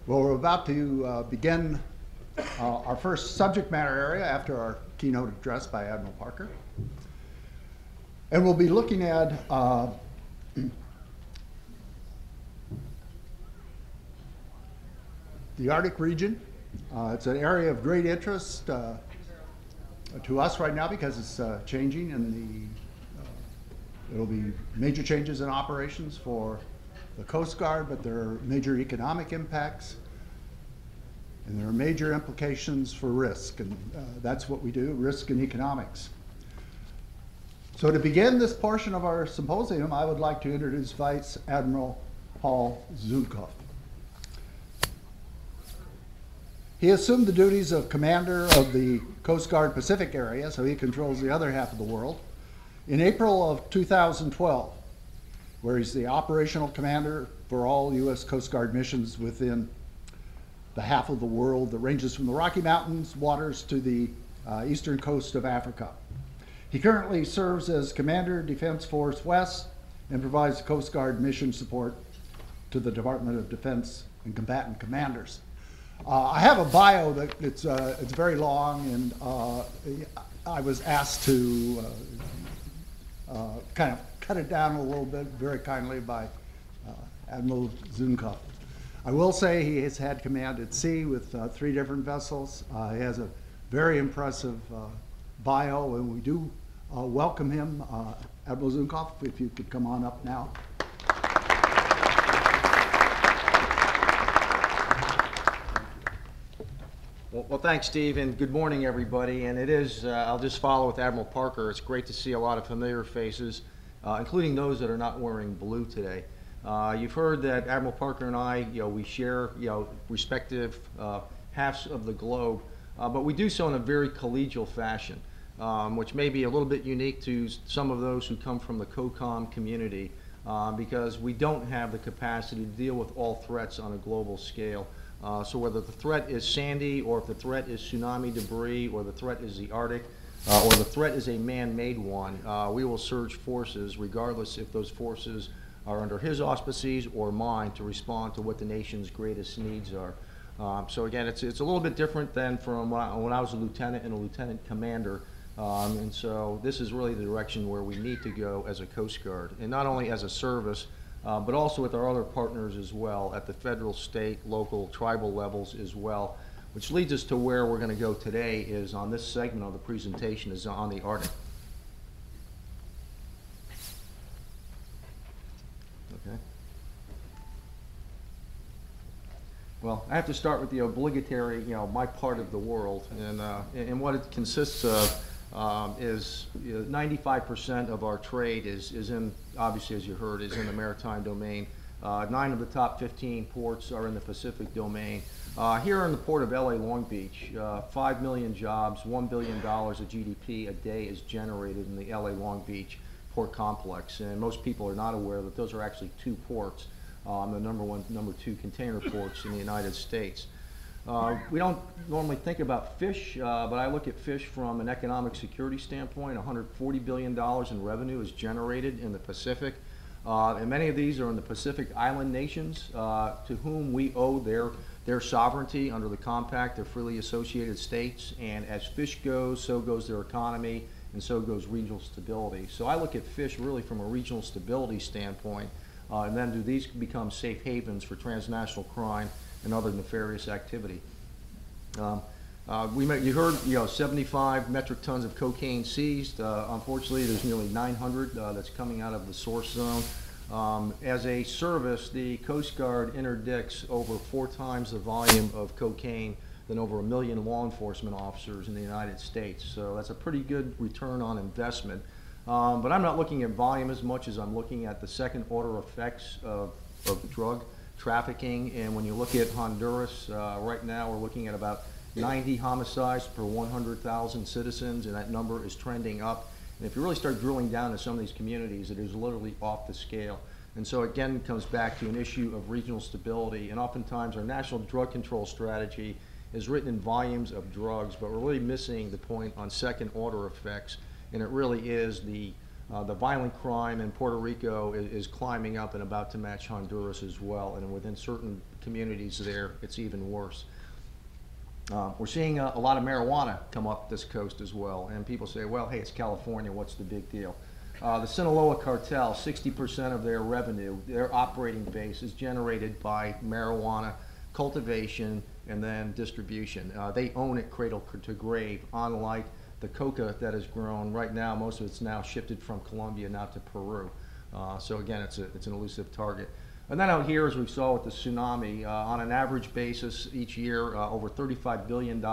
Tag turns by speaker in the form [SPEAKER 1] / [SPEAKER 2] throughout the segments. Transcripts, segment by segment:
[SPEAKER 1] Well, we're about to begin our first subject matter area after our keynote address by Admiral Parker. And we'll be looking at the Arctic region. It's an area of great interest to us right now because it's changing, and there will be major changes in operations for the Coast Guard, but there are major economic impacts, and there are major implications for risk, and that's what we do, risk and economics. So to begin this portion of our symposium, I would like to introduce Vice Admiral Paul Zukunft. He assumed the duties of commander of the Coast Guard Pacific area, so he controls the other half of the world, in April of 2012, where he's the operational commander for all U.S. Coast Guard missions within the half of the world that ranges from the Rocky Mountains waters to the eastern coast of Africa. He currently serves as Commander, Defense Force West, and provides Coast Guard mission support to the Department of Defense and combatant commanders. I have a bio that it's very long, and I was asked to kind of cut it down a little bit very kindly by Admiral Zukunft. I will say he has had command at sea with 3 different vessels. He has a very impressive bio, and we do welcome him. Admiral Zukunft, if you could come on up now.
[SPEAKER 2] Well, thanks, Steve, and good morning, everybody. And it is, I'll just follow with Admiral Parker. It's great to see a lot of familiar faces, including those that are not wearing blue today. You've heard that Admiral Parker and I, we share, respective halves of the globe, but we do so in a very collegial fashion, which may be a little bit unique to some of those who come from the COCOM community, because we don't have the capacity to deal with all threats on a global scale. So whether the threat is Sandy, or if the threat is tsunami debris, or the threat is the Arctic, or the threat is a man-made one, we will surge forces, regardless if those forces are under his auspices or mine, to respond to what the nation's greatest needs are. So again, it's a little bit different than from when I was a lieutenant and a lieutenant commander. And so this is really the direction where we need to go as a Coast Guard, and not only as a service, but also with our other partners as well at the federal, state, local, tribal levels as well, which leads us to where we're going to go today is on this segment of the presentation is on the Arctic. Okay. Well, I have to start with the obligatory, my part of the world, and what it consists of. Is 95% of our trade is in, obviously as you heard, is in the maritime domain. 9 of the top 15 ports are in the Pacific domain. Here in the port of LA Long Beach, 5 million jobs, $1 billion of GDP a day is generated in the LA Long Beach port complex. And most people are not aware that those are actually 2 ports, the number 1, number 2 container ports in the United States. We don't normally think about fish, but I look at fish from an economic security standpoint. $140 billion in revenue is generated in the Pacific. And many of these are in the Pacific Island nations, to whom we owe their sovereignty under the compact. They're freely associated states. And as fish goes, so goes their economy, and so goes regional stability. So I look at fish really from a regional stability standpoint. And then do these become safe havens for transnational crime and other nefarious activity. You heard, 75 metric tons of cocaine seized. Unfortunately, there's nearly 900 that's coming out of the source zone. As a service, the Coast Guard interdicts over 4 times the volume of cocaine than over 1 million law enforcement officers in the United States. So that's a pretty good return on investment. But I'm not looking at volume as much as I'm looking at the second order effects of drug trafficking. And when you look at Honduras, right now we're looking at about 90 homicides per 100,000 citizens, and that number is trending up. And if you really start drilling down in some of these communities, it is literally off the scale. And so again, it comes back to an issue of regional stability, and oftentimes our national drug control strategy is written in volumes of drugs, but we're really missing the point on second order effects, and it really is the violent crime in Puerto Rico is climbing up and about to match Honduras as well. And within certain communities there, it's even worse. We're seeing a lot of marijuana come up this coast as well, and people say, well, hey, it's California, what's the big deal? The Sinaloa cartel, 60% of their revenue, their operating base is generated by marijuana cultivation and then distribution. They own it cradle to grave, unlike the coca that is grown. Right now, most of it's now shifted from Colombia now to Peru. So again, it's an elusive target. And then out here, as we saw with the tsunami, on an average basis each year, over $35 billion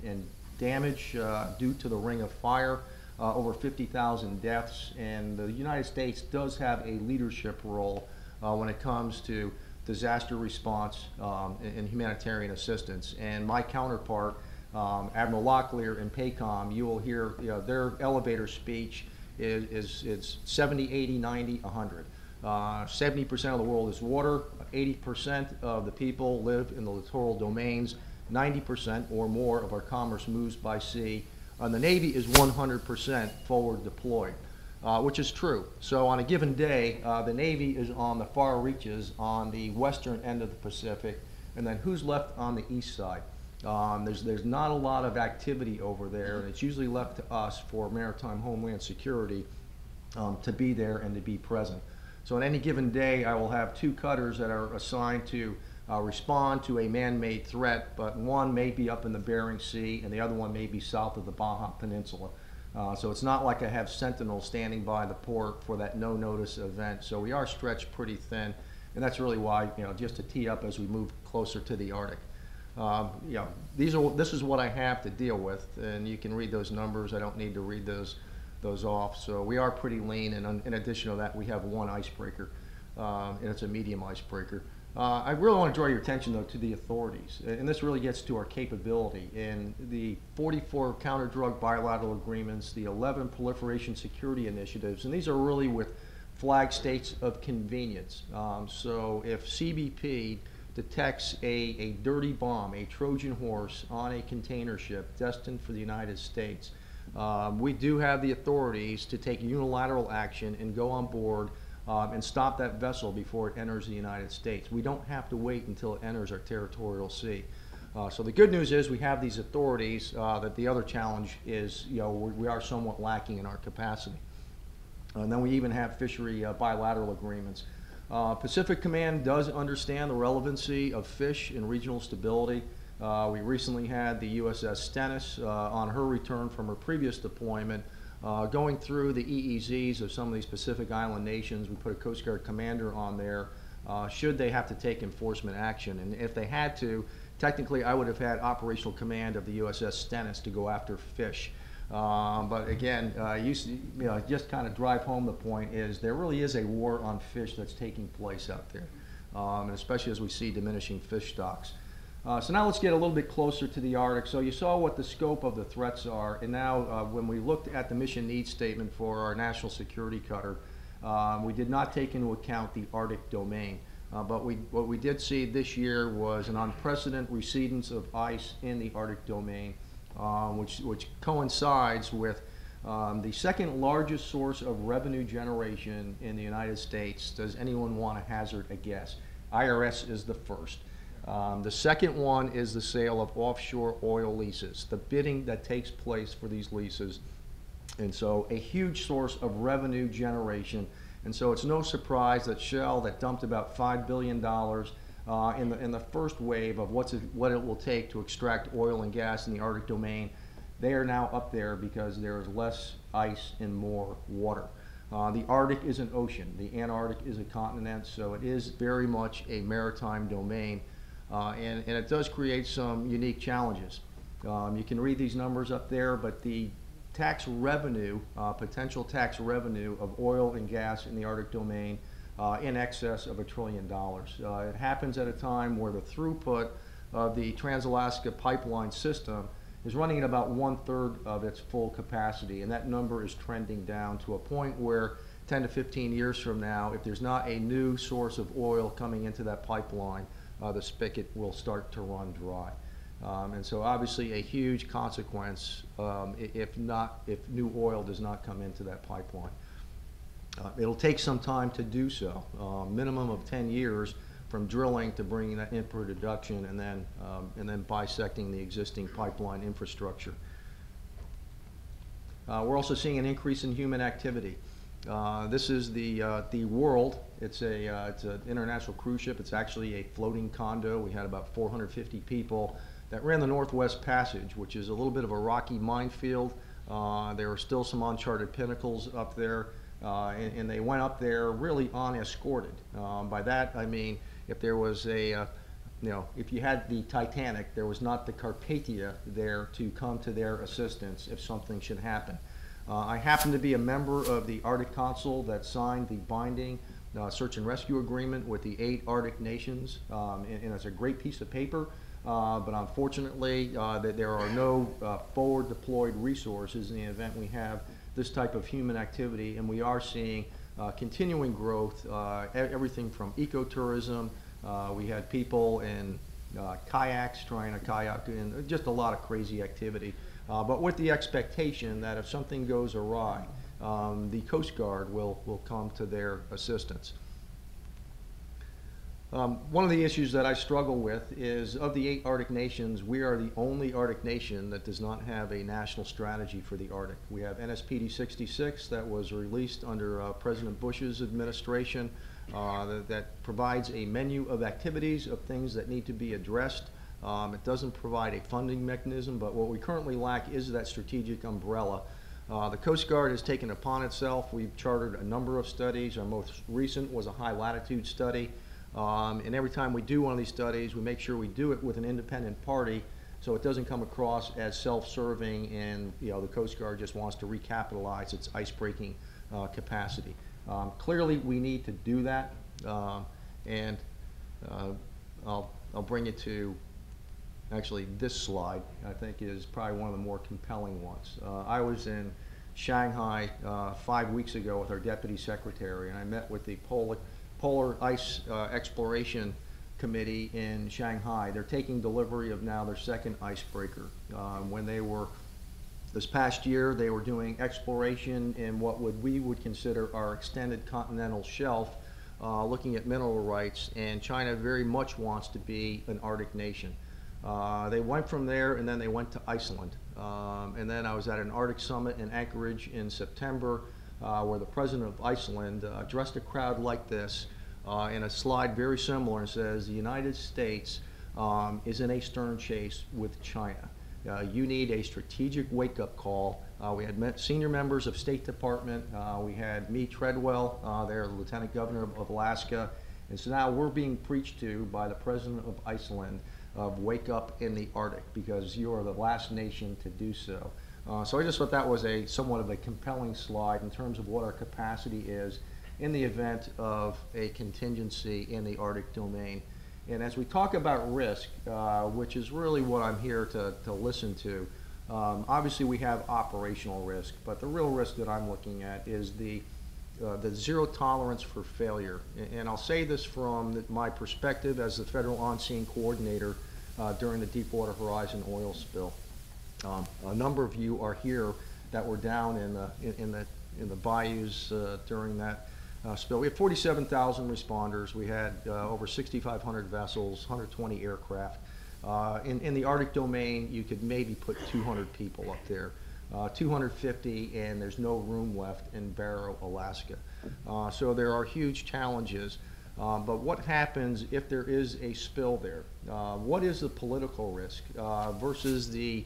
[SPEAKER 2] in damage due to the ring of fire, over 50,000 deaths, and the United States does have a leadership role when it comes to disaster response and humanitarian assistance. And my counterpart, Admiral Locklear in PACOM, you will hear their elevator speech is 70, 80, 90, 100. 70% of the world is water, 80% of the people live in the littoral domains, 90% or more of our commerce moves by sea, and the Navy is 100% forward deployed, which is true. So on a given day, the Navy is on the far reaches on the western end of the Pacific, and then who's left on the east side? There's not a lot of activity over there, and it's usually left to us for maritime homeland security to be there and to be present. So on any given day, I will have two cutters that are assigned to respond to a man-made threat, but one may be up in the Bering Sea and the other one may be south of the Baja Peninsula. So it's not like I have sentinels standing by the port for that no-notice event. So we are stretched pretty thin, and that's really why, just to tee up as we move closer to the Arctic. This is what I have to deal with, and you can read those numbers. I don't need to read those off. So we are pretty lean, and in addition to that, we have one icebreaker, and it's a medium icebreaker. I really want to draw your attention, though, to the authorities, and this really gets to our capability. In the 44 counter-drug bilateral agreements, the 11 proliferation security initiatives, and these are really with flag states of convenience. So if CBP detects a dirty bomb, a Trojan horse on a container ship destined for the United States, we do have the authorities to take unilateral action and go on board and stop that vessel before it enters the United States. We don't have to wait until it enters our territorial sea. So the good news is we have these authorities. That the other challenge is, we are somewhat lacking in our capacity. And then we even have fishery bilateral agreements. Pacific Command does understand the relevancy of fish and regional stability. We recently had the USS Stennis on her return from her previous deployment, going through the EEZs of some of these Pacific Island nations. We put a Coast Guard commander on there should they have to take enforcement action. And if they had to, technically I would have had operational command of the USS Stennis to go after fish. But again, just kind of drive home the point is there really is a war on fish that's taking place out there, and especially as we see diminishing fish stocks. So now let's get a little bit closer to the Arctic. So you saw what the scope of the threats are, and now when we looked at the mission needs statement for our national security cutter, we did not take into account the Arctic domain. But what we did see this year was an unprecedented recedence of ice in the Arctic domain, which coincides with the second largest source of revenue generation in the United States. Does anyone want to hazard a guess? IRS is the first. The second one is the sale of offshore oil leases, the bidding that takes place for these leases. And so a huge source of revenue generation. And so it's no surprise that Shell, that dumped about $5 billion in the first wave of what it will take to extract oil and gas in the Arctic domain, they are now up there because there is less ice and more water. The Arctic is an ocean. The Antarctic is a continent, so it is very much a maritime domain. And it does create some unique challenges. You can read these numbers up there, but the tax revenue, potential tax revenue of oil and gas in the Arctic domain in excess of $1 trillion. It happens at a time where the throughput of the Trans-Alaska pipeline system is running at about 1/3 of its full capacity, and that number is trending down to a point where 10 to 15 years from now, if there's not a new source of oil coming into that pipeline, the spigot will start to run dry. And so obviously a huge consequence if new oil does not come into that pipeline. It'll take some time to do so, minimum of 10 years from drilling to bringing that in production, and then bisecting the existing pipeline infrastructure. We're also seeing an increase in human activity. This is the World. It's an international cruise ship. It's actually a floating condo. We had about 450 people that ran the Northwest Passage, which is a little bit of a rocky minefield. There are still some uncharted pinnacles up there, and they went up there really unescorted. By that I mean, if there was if you had the Titanic, there was not the Carpathia there to come to their assistance if something should happen. I happen to be a member of the Arctic Council that signed the binding search and rescue agreement with the 8 Arctic nations, and it's a great piece of paper, but unfortunately that there are no forward deployed resources in the event we have this type of human activity, and we are seeing continuing growth, everything from ecotourism. We had people in kayaks trying to kayak, and just a lot of crazy activity. But with the expectation that if something goes awry, the Coast Guard will come to their assistance. One of the issues that I struggle with is, of the 8 Arctic nations, we are the only Arctic nation that does not have a national strategy for the Arctic. We have NSPD 66 that was released under President Bush's administration that provides a menu of activities, of things that need to be addressed. It doesn't provide a funding mechanism, but what we currently lack is that strategic umbrella. The Coast Guard has taken upon itself. We've chartered a number of studies. Our most recent was a high latitude study. And every time we do one of these studies, we make sure we do it with an independent party so it doesn't come across as self-serving and the Coast Guard just wants to recapitalize its ice-breaking capacity. Clearly, we need to do that, and I'll bring it to actually this slide. I think is probably one of the more compelling ones. I was in Shanghai 5 weeks ago with our Deputy Secretary, and I met with the Polar Ice Exploration Committee in Shanghai. They're taking delivery of now their 2nd icebreaker. When they were, this past year, they were doing exploration in what we would consider our extended continental shelf, looking at mineral rights, and China very much wants to be an Arctic nation. They went from there, and then they went to Iceland. And then I was at an Arctic summit in Anchorage in September, where the president of Iceland addressed a crowd like this in a slide very similar, and says the United States is in a stern chase with China. You need a strategic wake-up call. We had met senior members of State Department. We had me, Treadwell, there, the Lieutenant Governor of Alaska. And so now we're being preached to by the President of Iceland of wake up in the Arctic, because you are the last nation to do so. So I just thought that was somewhat of a compelling slide in terms of what our capacity is in the event of a contingency in the Arctic domain. And as we talk about risk, which is really what I'm here to listen to, obviously we have operational risk, but the real risk that I'm looking at is the zero tolerance for failure. And I'll say this from my perspective as the Federal On-Scene Coordinator during the Deepwater Horizon oil spill. A number of you are here that were down in the bayous during that spill. We had 47,000 responders. We had over 6,500 vessels, 120 aircraft. In the Arctic domain, you could maybe put 200 people up there. 250, and there's no room left in Barrow, Alaska. So there are huge challenges. But what happens if there is a spill there? What is the political risk versus the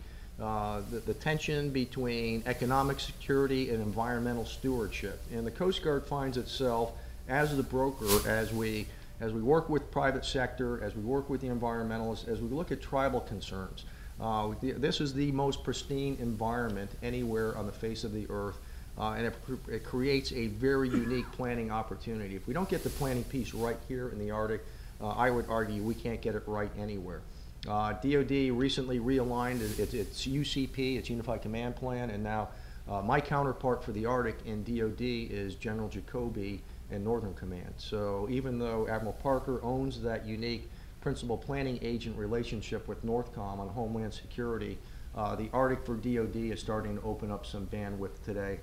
[SPEAKER 2] tension between economic security and environmental stewardship? And the Coast Guard finds itself as the broker, as we work with private sector, as we work with the environmentalists, as we look at tribal concerns. This is the most pristine environment anywhere on the face of the earth, and it creates a very unique planning opportunity. If we don't get the planning piece right here in the Arctic, I would argue we can't get it right anywhere. DoD recently realigned its UCP, its Unified Command Plan, and now my counterpart for the Arctic in DoD is General Jacoby in Northern Command. So even though Admiral Parker owns that unique principal planning agent relationship with NORTHCOM on Homeland Security, the Arctic for DoD is starting to open up some bandwidth today.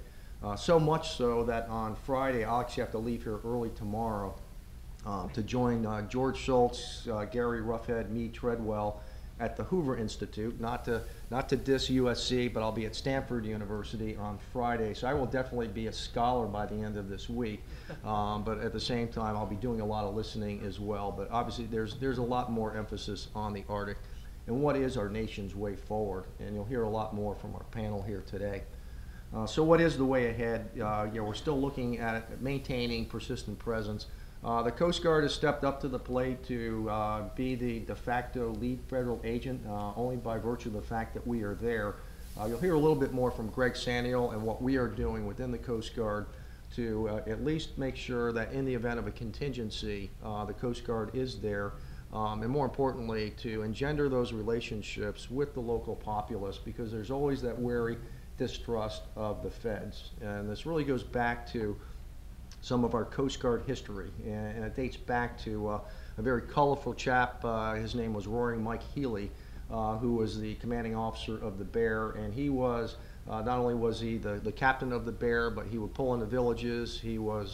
[SPEAKER 2] So much so that on Friday, I'll actually have to leave here early tomorrow to join George Schultz, Gary Roughhead, me, Treadwell, at the Hoover Institute, not to diss USC, but I'll be at Stanford University on Friday, so I will definitely be a scholar by the end of this week. But at the same time, I'll be doing a lot of listening as well. But obviously, there's a lot more emphasis on the Arctic and what is our nation's way forward, and you'll hear a lot more from our panel here today. So what is the way ahead? We're still looking at maintaining persistent presence. The Coast Guard has stepped up to the plate to be the de facto lead federal agent, only by virtue of the fact that we are there. You'll hear a little bit more from Greg Saniel and what we are doing within the Coast Guard to at least make sure that in the event of a contingency, the Coast Guard is there, and more importantly, to engender those relationships with the local populace, because there's always that wary distrust of the feds. And this really goes back to some of our Coast Guard history, and it dates back to a very colorful chap. His name was Roaring Mike Healy, who was the commanding officer of the Bear, and he was not only was he the captain of the Bear, but he would pull into villages. He would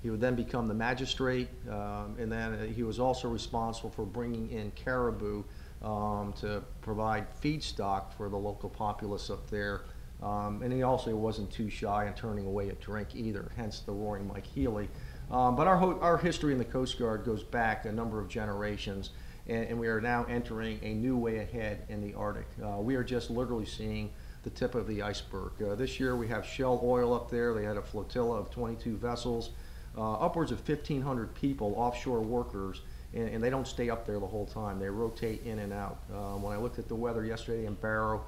[SPEAKER 2] then become the magistrate, and then he was also responsible for bringing in caribou to provide feedstock for the local populace up there. And he also wasn't too shy in turning away a drink either, hence the Roaring Mike Healy. But our history in the Coast Guard goes back a number of generations, and we are now entering a new way ahead in the Arctic. We are just literally seeing the tip of the iceberg. This year we have Shell Oil up there. They had a flotilla of 22 vessels, upwards of 1,500 people, offshore workers, and they don't stay up there the whole time. They rotate in and out. When I looked at the weather yesterday in Barrow,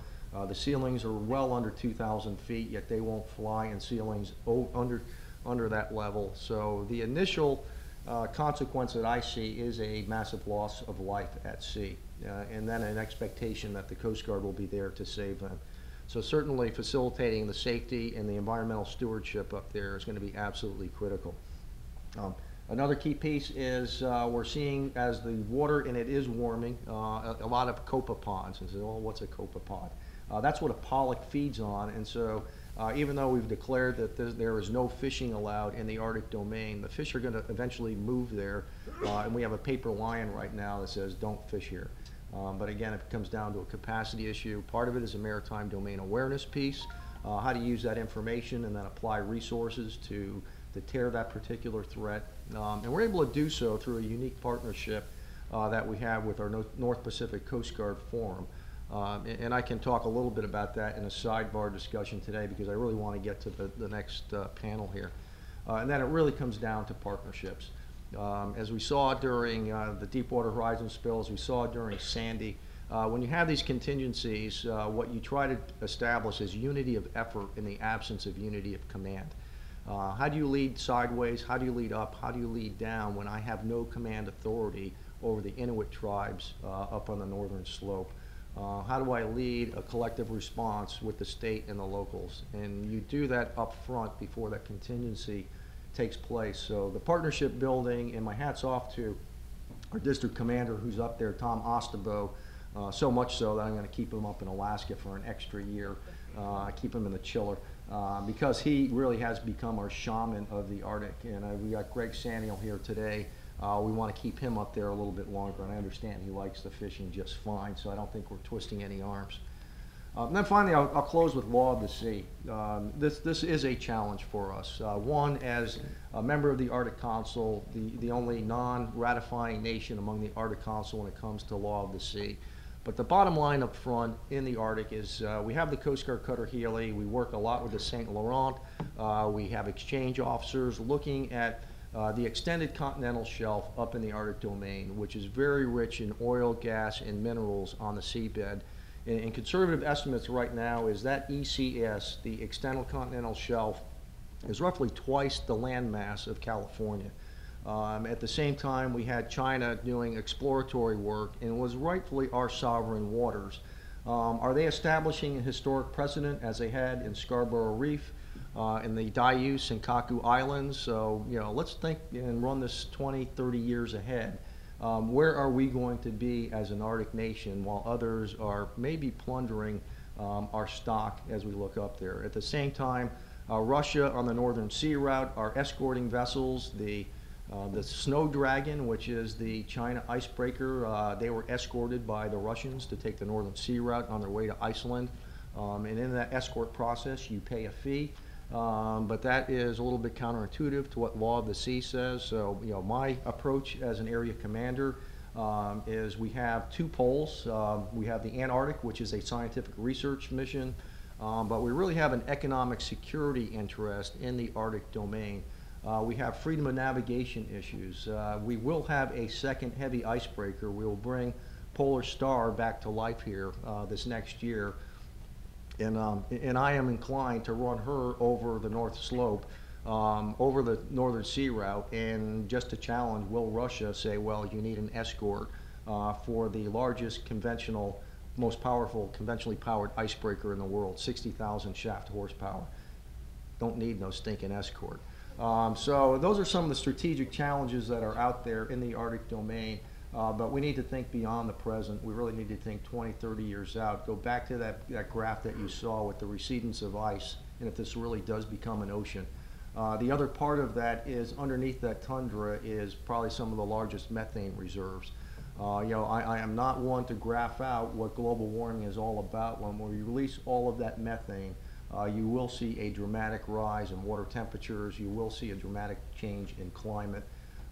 [SPEAKER 2] the ceilings are well under 2,000 feet, yet they won't fly in ceilings under that level. So the initial consequence that I see is a massive loss of life at sea, and then an expectation that the Coast Guard will be there to save them. So certainly facilitating the safety and the environmental stewardship up there is going to be absolutely critical. Another key piece is we're seeing, as the water, and it is warming, a lot of copepods. And so, well, what's a copepod? That's what a pollock feeds on, and so even though we've declared that there is no fishing allowed in the Arctic domain, the fish are going to eventually move there, and we have a paper line right now that says don't fish here. But again, it comes down to a capacity issue. Part of it is a maritime domain awareness piece, how to use that information and then apply resources to deter that particular threat. And we're able to do so through a unique partnership that we have with our North Pacific Coast Guard Forum. And I can talk a little bit about that in a sidebar discussion today, because I really want to get to the next panel here. And then it really comes down to partnerships. As we saw during the Deepwater Horizon spill, as we saw during Sandy, when you have these contingencies, what you try to establish is unity of effort in the absence of unity of command. How do you lead sideways? How do you lead up? How do you lead down when I have no command authority over the Inuit tribes up on the northern slope? How do I lead a collective response with the state and the locals? And you do that up front before that contingency takes place. So the partnership building, and my hat's off to our district commander who's up there, Tom Ostabo, so much so that I'm going to keep him up in Alaska for an extra year, keep him in the chiller, because he really has become our shaman of the Arctic. And we got Greg Saniel here today. We want to keep him up there a little bit longer, and I understand he likes the fishing just fine, so I don't think we're twisting any arms. And then finally, I'll close with law of the sea. This is a challenge for us. One, as a member of the Arctic Council, the only non-ratifying nation among the Arctic Council when it comes to law of the sea. But the bottom line up front in the Arctic is we have the Coast Guard cutter Healy. We work a lot with the St. Laurent. We have exchange officers looking at the extended continental shelf up in the Arctic domain, which is very rich in oil, gas, and minerals on the seabed. And conservative estimates right now is that ECS, the extended continental shelf, is roughly twice the landmass of California. At the same time, we had China doing exploratory work, and it was rightfully our sovereign waters. Are they establishing a historic precedent as they had in Scarborough Reef, in the Diuse and Kaku Islands? So, let's think and run this 20, 30 years ahead. Where are we going to be as an Arctic nation while others are maybe plundering our stock as we look up there? At the same time, Russia on the Northern Sea route are escorting vessels. The The Snow Dragon, which is the China icebreaker, they were escorted by the Russians to take the Northern Sea route on their way to Iceland. And in that escort process, you pay a fee. But that is a little bit counterintuitive to what law of the sea says. So, my approach as an area commander is we have two poles. We have the Antarctic, which is a scientific research mission, but we really have an economic security interest in the Arctic domain. We have freedom of navigation issues. We will have a second heavy icebreaker. We will bring Polar Star back to life here this next year. And I am inclined to run her over the North Slope, over the Northern Sea route, and just to challenge, will Russia say, well, you need an escort for the largest conventional, most powerful, conventionally powered icebreaker in the world, 60,000 shaft horsepower. Don't need no stinking escort. So those are some of the strategic challenges that are out there in the Arctic domain. But we need to think beyond the present. We really need to think 20, 30 years out. Go back to that graph that you saw with the recedence of ice, and if this really does become an ocean. The other part of that is underneath that tundra is probably some of the largest methane reserves. I am not one to graph out what global warming is all about. When we release all of that methane, you will see a dramatic rise in water temperatures. You will see a dramatic change in climate.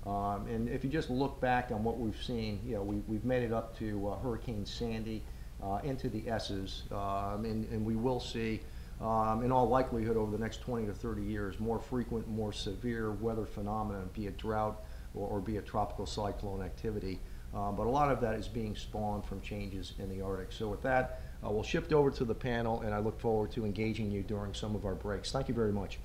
[SPEAKER 2] And if you just look back on what we've seen, we've made it up to Hurricane Sandy, into the S's, and we will see, in all likelihood, over the next 20 to 30 years, more frequent, more severe weather phenomena, be it drought or be it tropical cyclone activity. But a lot of that is being spawned from changes in the Arctic. So with that, we'll shift over to the panel, and I look forward to engaging you during some of our breaks. Thank you very much.